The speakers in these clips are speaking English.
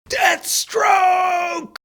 Deathstroke!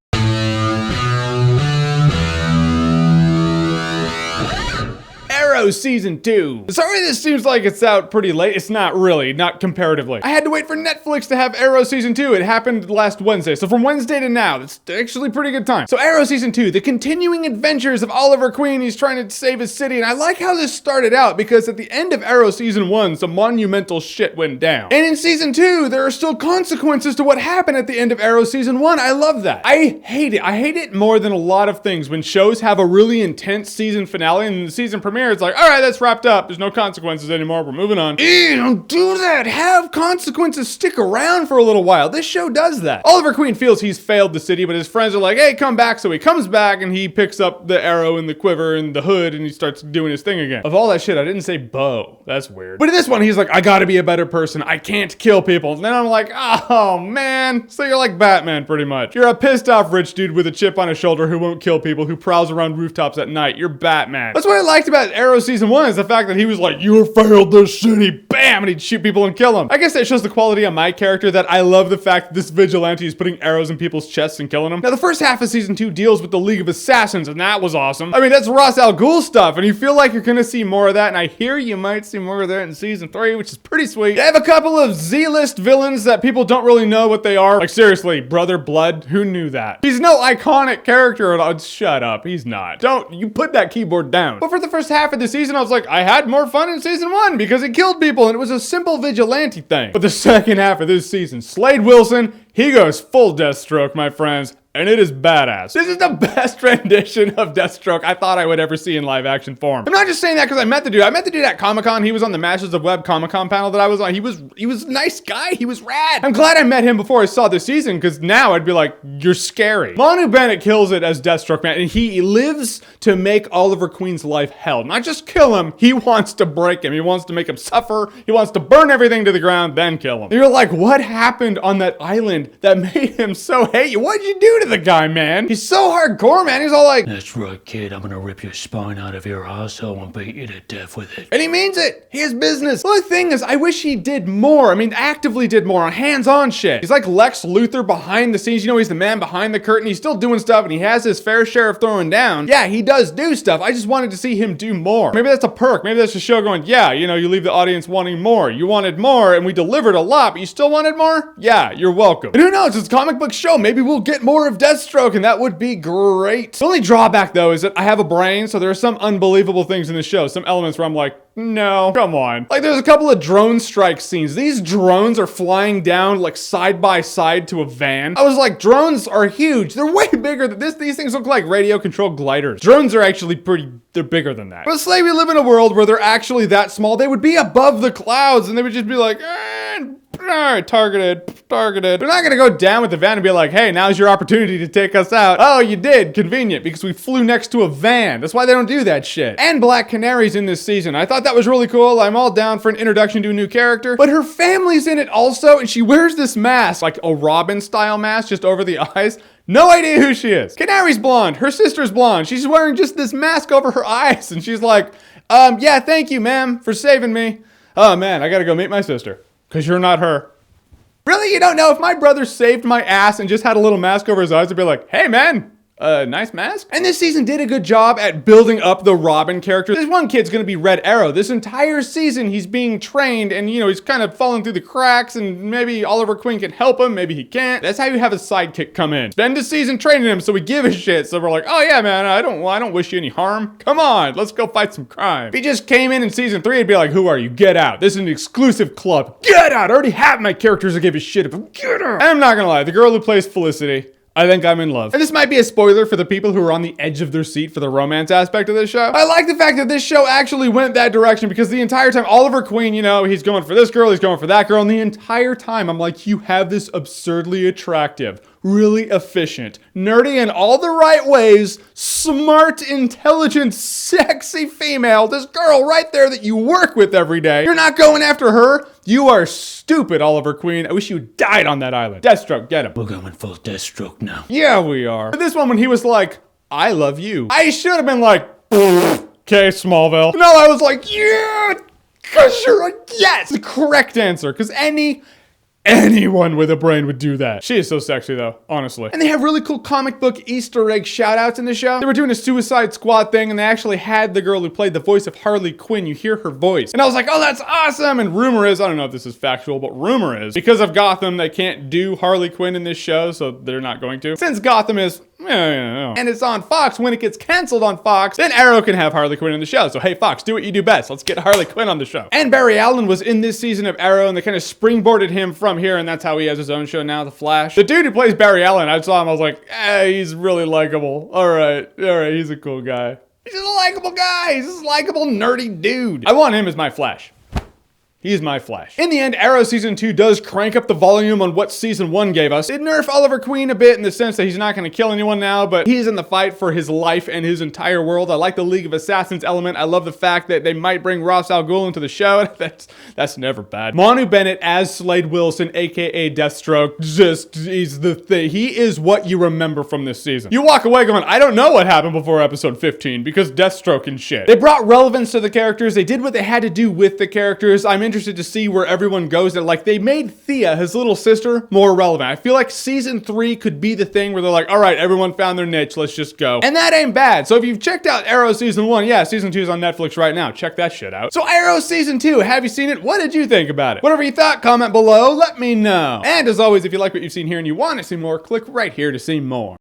Arrow Season 2. Sorry this seems like it's out pretty late. It's not really, not comparatively. I had to wait for Netflix to have Arrow Season 2. It happened last Wednesday, so from Wednesday to now, that's actually pretty good time. So Arrow Season 2, the continuing adventures of Oliver Queen. He's trying to save his city, and I like how this started out because at the end of Arrow Season 1, some monumental shit went down. And in Season 2, there are still consequences to what happened at the end of Arrow Season 1. I love that. I hate it. I hate it more than a lot of things when shows have a really intense season finale and the season premiere, it's like, all right, that's wrapped up. There's no consequences anymore. We're moving on. Don't do that. Have consequences stick around for a little while. This show does that. Oliver Queen feels he's failed the city, but his friends are like, hey, come back. So he comes back and he picks up the arrow and the quiver and the hood and he starts doing his thing again. Of all that shit, I didn't say bow. That's weird. But in this one, he's like, I gotta be a better person. I can't kill people. And then I'm like, oh man. So you're like Batman pretty much. You're a pissed off rich dude with a chip on his shoulder who won't kill people, who prowls around rooftops at night. You're Batman. That's what I liked about Arrow Season 1 is the fact that he was like, you failed this city, bam, and he'd shoot people and kill them. I guess that shows the quality of my character that I love the fact that this vigilante is putting arrows in people's chests and killing them. Now, the first half of Season 2 deals with the League of Assassins, and that was awesome. I mean, that's Ra's al Ghul stuff, and you feel like you're gonna see more of that, and I hear you might see more of that in Season 3, which is pretty sweet. They have a couple of Z-list villains that people don't really know what they are. Like, seriously, Brother Blood, who knew that? He's no iconic character at all. Shut up, he's not. Don't, you put that keyboard down. But for the first half of the season, I was like, I had more fun in Season 1 because it killed people and it was a simple vigilante thing. But the second half of this season, Slade Wilson, he goes full Deathstroke, my friends. And it is badass. This is the best rendition of Deathstroke I thought I would ever see in live action form. I'm not just saying that because I met the dude. I met the dude at Comic-Con. He was on the Masters of Web Comic-Con panel that I was on. He was a nice guy. He was rad. I'm glad I met him before I saw this season because now I'd be like, you're scary. Manu Bennett kills it as Deathstroke, man. And he lives to make Oliver Queen's life hell. Not just kill him. He wants to break him. He wants to make him suffer. He wants to burn everything to the ground, then kill him. And you're like, what happened on that island that made him so hate you? What'd you do to the guy, man? He's so hardcore, man. He's all like, that's right, kid. I'm gonna rip your spine out of your asshole and beat you to death with it. And he means it. He has business. Well, the thing is, I wish he did more. I mean, actively did more on hands-on shit. He's like Lex Luthor behind the scenes. You know, he's the man behind the curtain. He's still doing stuff and he has his fair share of throwing down. Yeah, he does do stuff. I just wanted to see him do more. Maybe that's a perk. Maybe that's the show going, yeah, you know, you leave the audience wanting more. You wanted more and we delivered a lot, but you still wanted more? Yeah, you're welcome. And who knows? It's a comic book show. Maybe we'll get more of Deathstroke and that would be great. The only drawback though is that I have a brain, so there are some unbelievable things in the show. Some elements where I'm like, no, come on. Like there's a couple of drone strike scenes. These drones are flying down like side by side to a van. I was like, drones are huge. They're way bigger than this. These things look like radio controlled gliders. Drones are actually they're bigger than that. But say we live in a world where they're actually that small, they would be above the clouds and they would just be like, targeted. They're not gonna go down with the van and be like, hey, now's your opportunity to take us out. Oh, you did. Convenient, because we flew next to a van. That's why they don't do that shit. And Black Canary's in this season. I thought that was really cool. I'm all down for an introduction to a new character. But her family's in it also, and she wears this mask, like a Robin-style mask just over the eyes. No idea who she is. Canary's blonde. Her sister's blonde. She's wearing just this mask over her eyes, and she's like, yeah, thank you, ma'am, for saving me. Oh, man, I gotta go meet my sister. Because you're not her. Really? You don't know? If my brother saved my ass and just had a little mask over his eyes, I'd be like, hey, man. Nice mask. And this season did a good job at building up the Robin character. This one kid's gonna be Red Arrow. This entire season, he's being trained and, you know, he's kind of falling through the cracks and maybe Oliver Queen can help him, maybe he can't. That's how you have a sidekick come in. Spend a season training him so we give a shit. So we're like, oh yeah, man, I don't wish you any harm. Come on, let's go fight some crime. If he just came in season 3, it'd be like, who are you? Get out. This is an exclusive club. Get out. I already have my characters to give a shit about. Get out. I'm not gonna lie, the girl who plays Felicity, I think I'm in love. And this might be a spoiler for the people who are on the edge of their seat for the romance aspect of this show. I like the fact that this show actually went that direction because the entire time, Oliver Queen, you know, he's going for this girl, he's going for that girl, and the entire time, I'm like, you have this absurdly attractive, really efficient, nerdy in all the right ways, smart, intelligent, sexy female, this girl right there that you work with every day. You're not going after her. You are stupid, Oliver Queen. I wish you died on that island. Deathstroke, get him. We're going full Deathstroke now. Yeah, we are. But this one, when he was like, I love you, I should have been like, okay, Smallville. No, I was like, yeah, because you're a yes. The correct answer, because any anyone with a brain would do that. She is so sexy though, honestly. And they have really cool comic book Easter egg shout outs in the show. They were doing a Suicide Squad thing and they actually had the girl who played the voice of Harley Quinn. You hear her voice. And I was like, oh, that's awesome. And rumor is, I don't know if this is factual, but rumor is because of Gotham, they can't do Harley Quinn in this show, so they're not going to. Since Gotham is, and it's on Fox, when it gets canceled on Fox, then Arrow can have Harley Quinn in the show. So hey, Fox, do what you do best. Let's get Harley Quinn on the show. And Barry Allen was in this season of Arrow and they kind of springboarded him from here, and that's how he has his own show now, The Flash. The dude who plays Barry Allen, I saw him, I was like, he's really likable. All right, he's a cool guy. He's just a likable guy. He's just a likable, nerdy dude. I want him as my Flash. He's my Flash. In the end, Arrow Season 2 does crank up the volume on what Season 1 gave us. It nerfed Oliver Queen a bit in the sense that he's not going to kill anyone now, but he's in the fight for his life and his entire world. I like the League of Assassins element. I love the fact that they might bring Ra's al Ghul into the show. That's never bad. Manu Bennett as Slade Wilson, aka Deathstroke, he's the thing. He is what you remember from this season. You walk away going, I don't know what happened before episode 15 because Deathstroke and shit. They brought relevance to the characters. They did what they had to do with the characters. I'm interested to see where everyone goes. That like they made Thea, his little sister, more relevant. I feel like season 3 could be the thing where they're like, all right, everyone found their niche, let's just go. And that ain't bad. So if you've checked out Arrow season 1, yeah, season 2 is on Netflix right now. Check that shit out. So Arrow season 2, have you seen it? What did you think about it? Whatever you thought, comment below, let me know. And as always, if you like what you've seen here and you want to see more, click right here to see more.